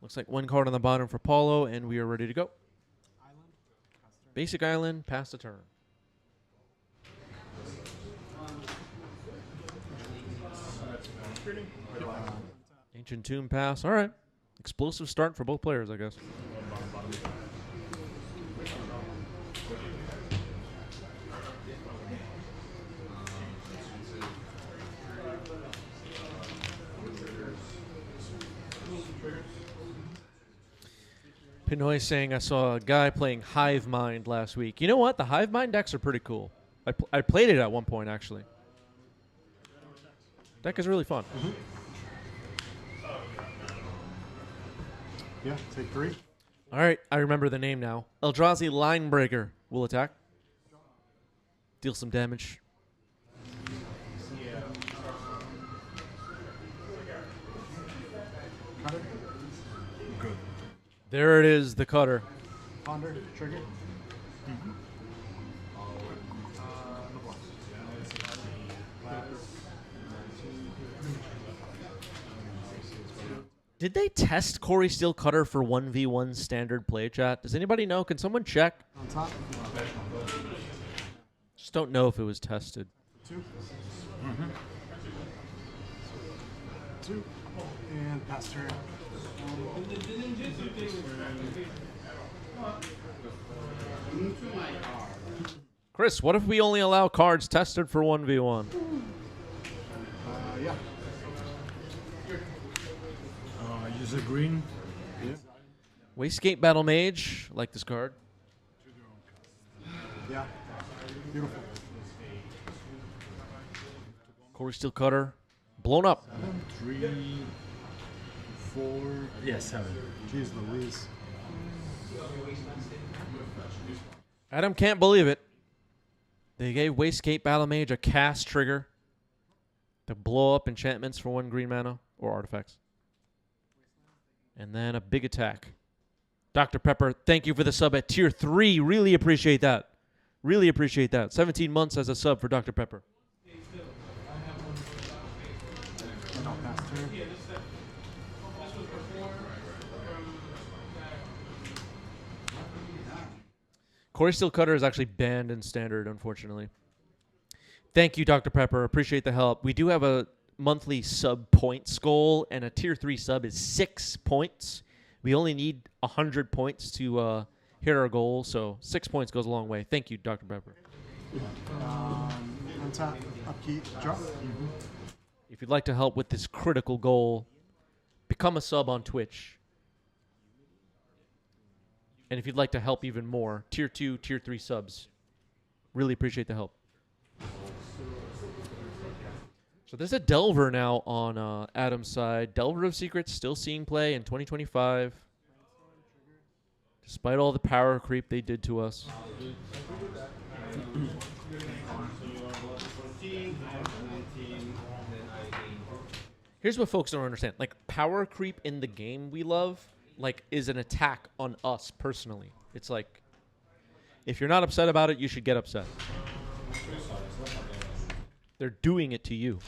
Looks like one card on the bottom for Paulo, and we are ready to go. Basic Island, pass the turn. Ancient Tomb pass. All right. Explosive start for both players, I guess. Pinoy saying I saw a guy playing Hive Mind last week. You know what? The Hive Mind decks are pretty cool. I played it at one point, actually. Deck is really fun. Mm-hmm. Yeah, take 3. All right, I remember the name now. Eldrazi Linebreaker will attack. Deal some damage. Cutter. Good. There it is, the cutter. Ponder, trigger. Did they test Corey Steel Cutter for 1v1 standard play, chat? Does anybody know? Can someone check? On top. Just don't know if it was tested. 2. 2. And pass turn. Chris, what if we only allow cards tested for 1v1? Yeah. Use a green. Yeah. Wastegate Battle Mage. Like this card. Yeah. Beautiful. Corey Steel Cutter. Blown up. 3, 4. Yeah, 7. Jeez Louise. Adam can't believe it. They gave Wastegate Battle Mage a cast trigger to blow up enchantments for 1 green mana or artifacts. And then a big attack. Dr. Pepper, thank you for the sub at tier 3. Really appreciate that. Really appreciate that. 17 months as a sub for Dr. Pepper. No, pass turn. Corey Steel Cutter is actually banned in standard, unfortunately. Thank you, Dr. Pepper. Appreciate the help. We do have a monthly sub points goal, and a tier 3 sub is 6 points. We only need 100 points to hit our goal, so 6 points goes a long way. Thank you, Dr. Pepper. On top, upkeep, drop. If you'd like to help with this critical goal, become a sub on Twitch. And if you'd like to help even more, tier 2, tier 3 subs. Really appreciate the help. So there's a Delver now on Adam's side. Delver of Secrets still seeing play in 2025. Despite all the power creep they did to us. Here's what folks don't understand. Like, power creep in the game we love, like, is an attack on us personally. It's like, if you're not upset about it, you should get upset. They're doing it to you.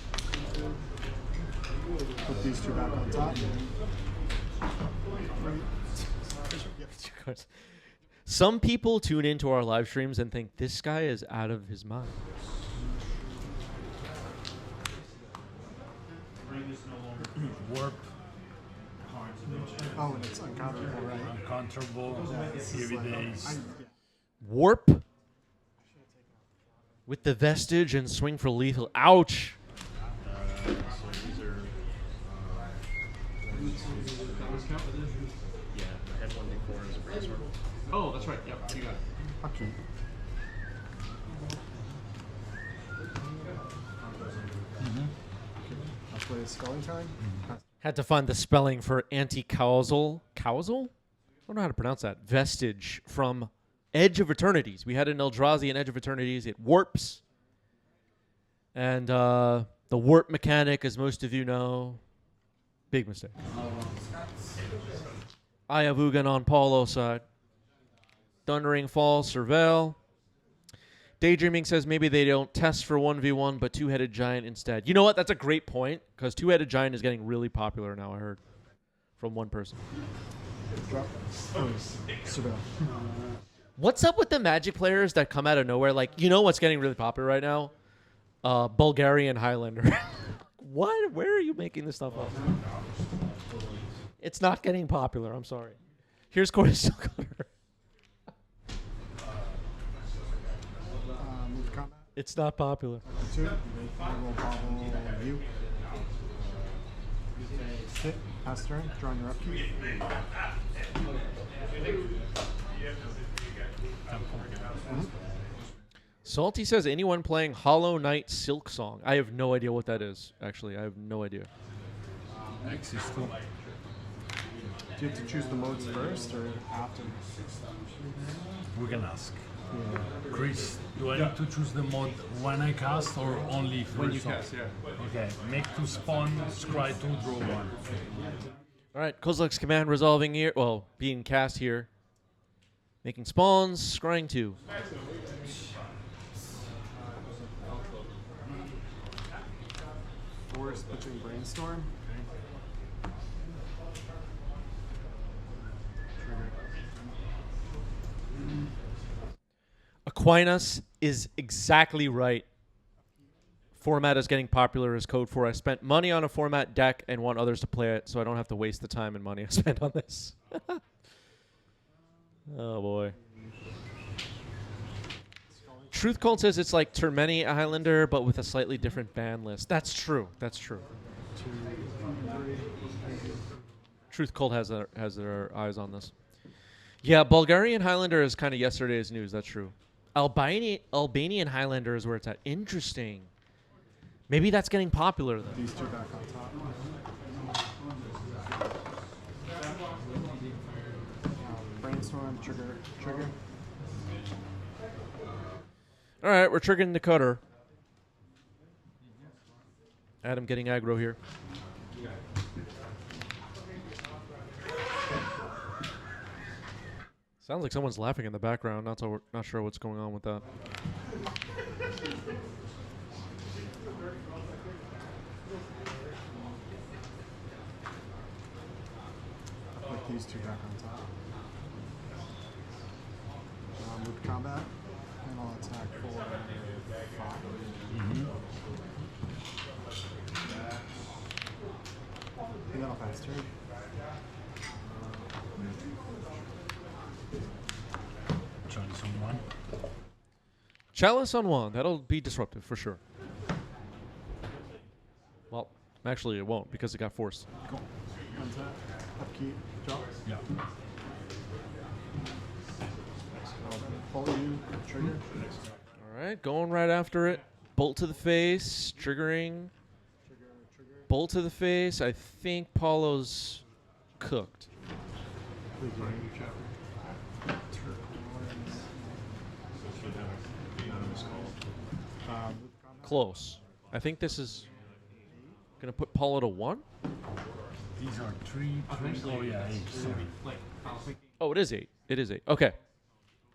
Put these 2 back on top. Some people tune into our live streams and think this guy is out of his mind. Warp. Oh, and it's uncounterable, right? Uncontrollable. Heavy days. Warp with the Vestige and swing for lethal. Ouch. So these are. Yeah, I had 1d4 as a brainstorm. Oh, that's right. Yep, you got it. Okay. I'll play Sculling Time. Had to find the spelling for anti-causal. Causal? I don't know how to pronounce that. Vestige from Edge of Eternities. We had an Eldrazi in Edge of Eternities. It warps. And the warp mechanic, as most of you know, big mistake. Ayavugan on Paulo's side. Thundering Fall, Surveil. Daydreaming says maybe they don't test for 1v1, but Two-Headed Giant instead. You know what? That's a great point, because Two-Headed Giant is getting really popular now, I heard. from one person. Drop. Oh, Surveil. What's up with the Magic players that come out of nowhere? Like, you know what's getting really popular right now? Bulgarian Highlander. What? Where are you making this stuff up? It's not getting popular. I'm sorry. Here's Corey Stillcutter. Move to combat. It's not popular. 2. I will bobble you. Hit. Pass turn. Drawing your upkeep. Salty says, anyone playing Hollow Knight Silk Song? I have no idea what that is, actually. I have no idea. X is cool. Do you have to choose the modes first or after? We can ask. Yeah. Chris, do I need to choose the mod when I cast or only if When you result? cast, yeah. Okay, make 2 spawn, scry 2, draw 1. All right, Kozilek's command resolving here. Well, being cast here. Making spawns, scrying 2. Force between brainstorm. Trigger. Aquinas is exactly right. Format is getting popular as code for. I spent money on a format deck and want others to play it, so I don't have to waste the time and money I spent on this. Oh boy. Truth Cult says it's like Termini Highlander, but with a slightly different ban list. That's true. That's true. 2, 3. Truth Cult has their eyes on this. Yeah, Bulgarian Highlander is kind of yesterday's news. That's true. Albanian Highlander is where it's at. Interesting. Maybe that's getting popular then. These 2 back on top. Brainstorm. Trigger. Trigger. All right, we're triggering the cutter. Adam getting aggro here. Sounds like someone's laughing in the background. Not sure what's going on with that. Put these 2 back on top. Move to combat. And I'll attack for 5. And then I'll pass turn. Chalice on 1. Chalice on 1. That'll be disruptive for sure. Well, actually it won't because it got forced. Cool. Untap. Upkeep. Drop. Yeah. Pull you. Trigger. All right, going right after it. Bolt to the face, triggering. Trigger. Trigger. Bolt to the face. I think Paulo's cooked. Please do. Move to combat. Close. I think this is going to put Paulo to 1. These are 3. Oh, yeah, 8. Sorry. Oh, it is 8. It is 8. Okay.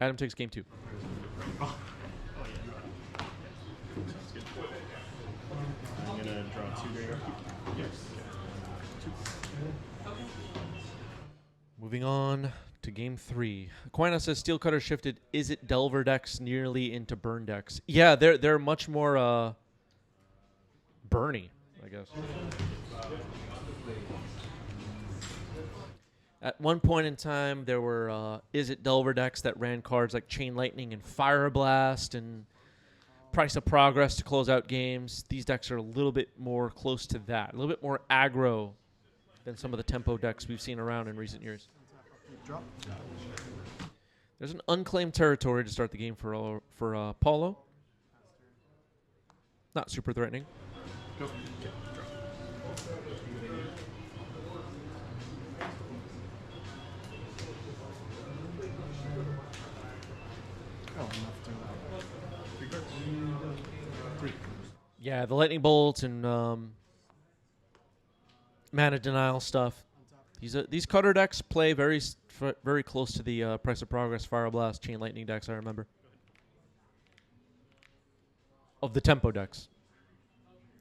Adam takes game 2. I'm gonna draw 2 greater. Moving on to game 3. Aquinas says Steel Cutter shifted Izzet Delver decks nearly into burn decks. Yeah, they're much more burny, I guess. At one point in time, there were Izzet Delver decks that ran cards like Chain Lightning and Fire Blast and Price of Progress to close out games. These decks are a little bit more close to that, a little bit more aggro than some of the tempo decks we've seen around in recent years. Drop. There's an unclaimed territory to start the game for Paulo. Not super threatening. Oh, enough to. 3. Yeah, the lightning bolt and mana denial stuff. These cutter decks play very close to the Price of Progress, Fire Blast, Chain Lightning decks. I remember of the tempo decks.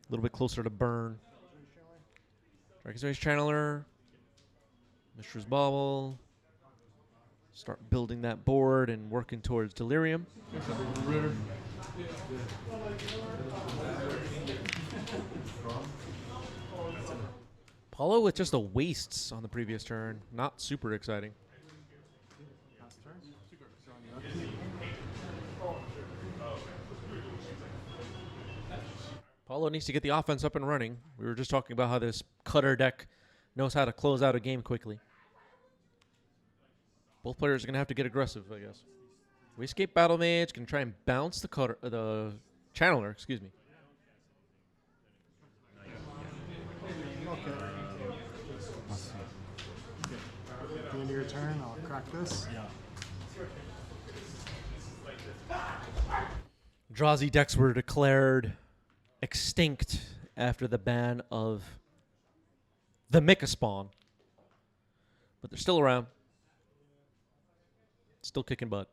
A little bit closer to burn. Dragon's Rage Channeler. Mishra's Bauble. Start building that board and working towards Delirium. Ritter. Paulo with just the wastes on the previous turn. Not super exciting. Pass turn. So on the upkeep. Paulo needs to get the offense up and running. We were just talking about how this cutter deck knows how to close out a game quickly. Both players are going to have to get aggressive, I guess. Wayscape Battle Mage can try and bounce the cutter, the channeler, excuse me. Okay. At the end of your turn, I'll crack this. Yeah. Eldrazi decks were declared extinct after the ban of the Mika spawn. But they're still around. Still kicking butt.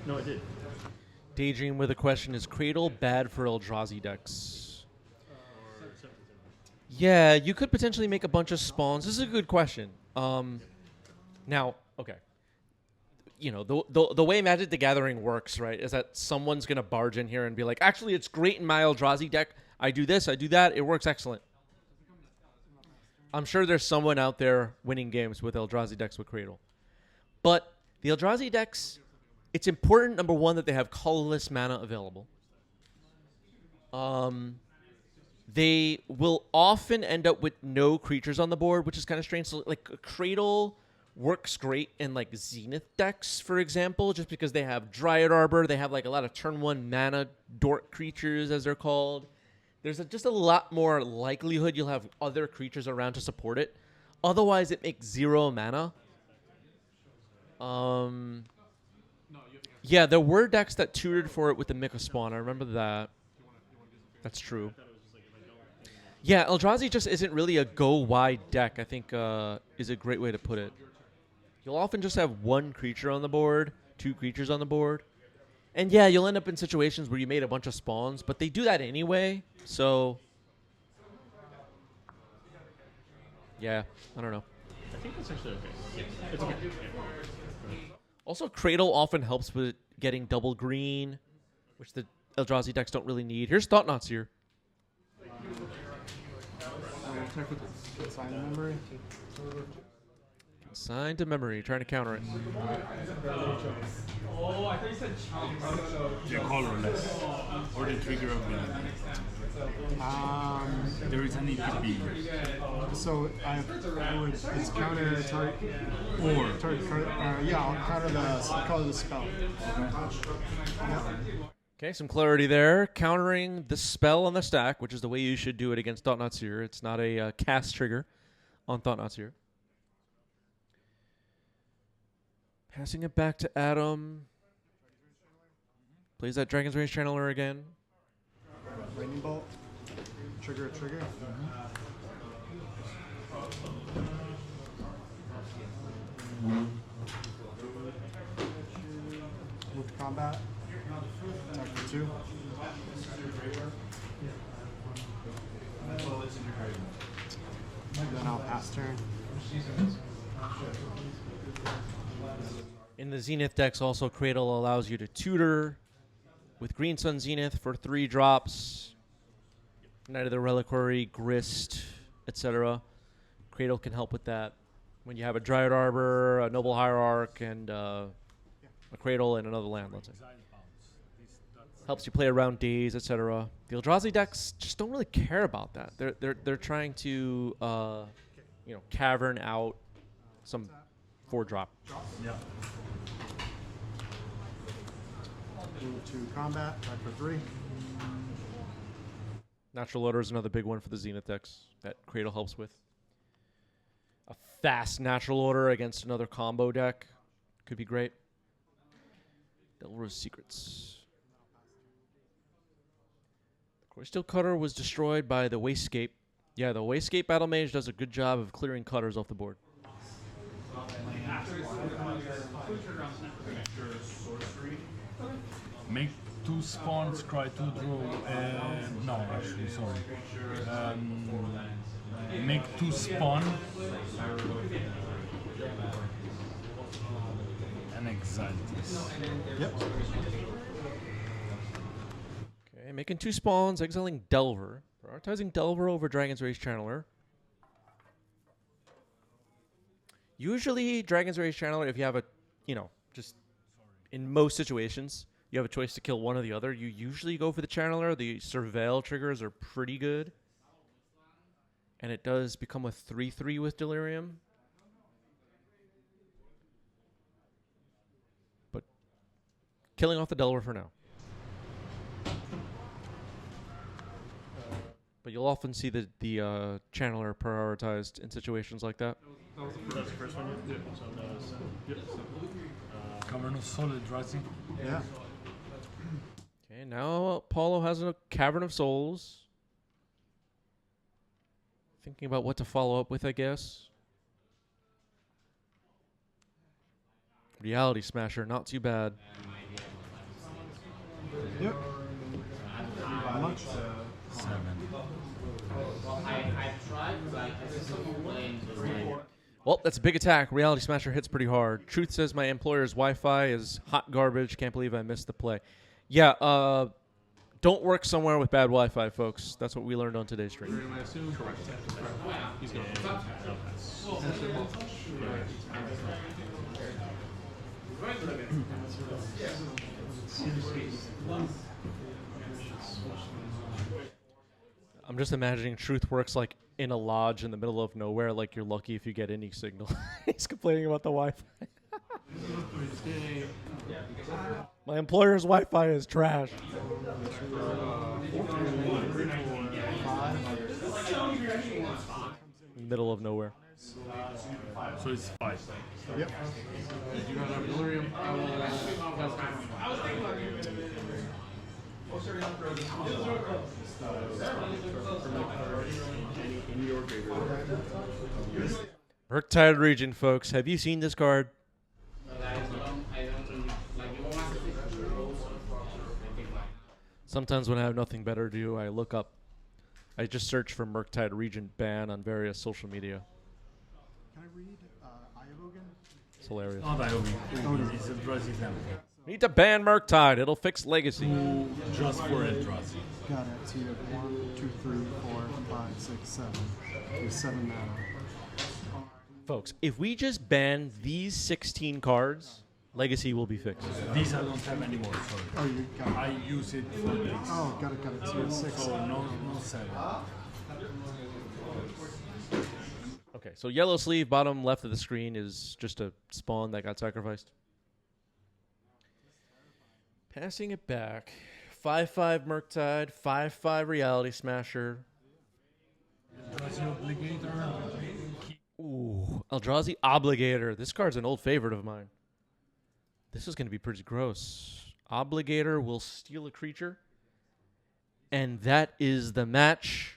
No, I did. Daydream with a question, is Cradle bad for Eldrazi decks? Yeah, you could potentially make a bunch of spawns. This is a good question. Now, okay. You know, the way Magic the Gathering works, right, is that someone's going to barge in here and be like, actually, it's great in my Eldrazi deck. I do this, I do that. It works excellent. I'm sure there's someone out there winning games with Eldrazi decks with Cradle. But the Eldrazi decks, it's important, number one, that they have colorless mana available. They will often end up with no creatures on the board, which is kind of strange. So, like, Cradle works great in, like, Zenith decks, for example, just because they have Dryad Arbor. They have, like, a lot of turn 1 mana dork creatures, as they're called. There's just a lot more likelihood you'll have other creatures around to support it. Otherwise, it makes 0 mana. Yeah, there were decks that tutored for it with the Mika spawn. I remember that. That's true. Yeah, Eldrazi just isn't really a go-wide deck, I think is a great way to put it. You'll often just have one creature on the board, 2 creatures on the board. And yeah, you'll end up in situations where you made a bunch of spawns, but they do that anyway, so... Yeah, I don't know. I think that's actually okay. Yeah, it's okay. Also, Cradle often helps with getting double green, which the Eldrazi decks don't really need. Here's Thought-Knots here. Sign of memory. Signed to memory, trying to counter it. They're colorless. Or the trigger ability. There is an ETB. So it's counter target. Or Yeah, I'll counter the spell. Okay, some clarity there. Countering the spell on the stack, which is the way you should do it against Thought-Knots here. It's not a cast trigger on Thought-Knots here. Passing it back to Adam. Plays that Dragon's Rage Channeler again. Lightning bolt. Trigger a trigger. Move to combat. Attack for 2. Then I'll pass turn. In the Zenith decks, also Cradle allows you to tutor with Green Sun Zenith for 3 drops. Knight of the Reliquary, Grist, etc. Cradle can help with that. When you have a Dryad Arbor, a Noble Hierarch, and a Cradle and another land, let's say. Helps you play around days, etc. The Eldrazi decks just don't really care about that. They're trying to cavern out some 4-drop. yeah. Move to combat. Attack for 3. Natural Order is another big one for the Zenith decks that Cradle helps with. A fast Natural Order against another combo deck could be great. Delro's Secrets. The Core Steel Cutter was destroyed by the Wayscape Yeah, the Wastegate Battle Mage does a good job of clearing cutters off the board. Make 2 spawns, cry 2 draw, no, actually, sorry. Make 2 spawn and exile this. Yep. Okay, making 2 spawns, exiling Delver. Prioritizing Delver over Dragon's Rage Channeler. Usually, Dragon's Rage Channeler, if you have a, just in most situations, you have a choice to kill one or the other. You usually go for the Channeler. The Surveil triggers are pretty good. And it does become a 3/3 with Delirium. But killing off the Delver for now. But you'll often see the Channeler prioritized in situations like that. That's the first one. Yeah. So that was. Yep. Cavern of Solid Rising. Yeah. Okay, now Paulo has a Cavern of Souls. Thinking about what to follow up with, I guess. Reality Smasher, not too bad. Yep. How much? 7. Well, that's a big attack. Reality Smasher hits pretty hard. Truth says my employer's Wi-Fi is hot garbage. Can't believe I missed the play. Yeah, don't work somewhere with bad Wi-Fi, folks. That's what we learned on today's stream. I assume correct. He's going I'm just imagining Truth works like in a lodge in the middle of nowhere, like you're lucky if you get any signal. He's complaining about the Wi-Fi. My employer's Wi-Fi is trash. Middle of nowhere. So it's 5. Yep. Murktide Region, folks. Have you seen this card? Sometimes when I have nothing better to do, I look up. I just search for Murktide Region ban on various social media. Can I read Iovogan? It's hilarious. Not Iobi. It's Eldrazi temple. Need to ban Murktide. It'll fix Legacy. Just for Eldrazi. Got it. So you have 1, 2, 3, 4, 5, 6, 7. You have 7 mana. Folks, if we just ban these 16 cards, Legacy will be fixed. These I don't have anymore, sorry. Oh, you got it. I use it for this. Oh, got it, got it. So you have 6. So no 7. Okay, so yellow sleeve, bottom left of the screen is just a spawn that got sacrificed. Passing it back. 5/5 Murktide, 5/5 Reality Smasher. Eldrazi Obligator. Ooh, Eldrazi Obligator. This card's an old favorite of mine. This is going to be pretty gross. Obligator will steal a creature. And that is the match.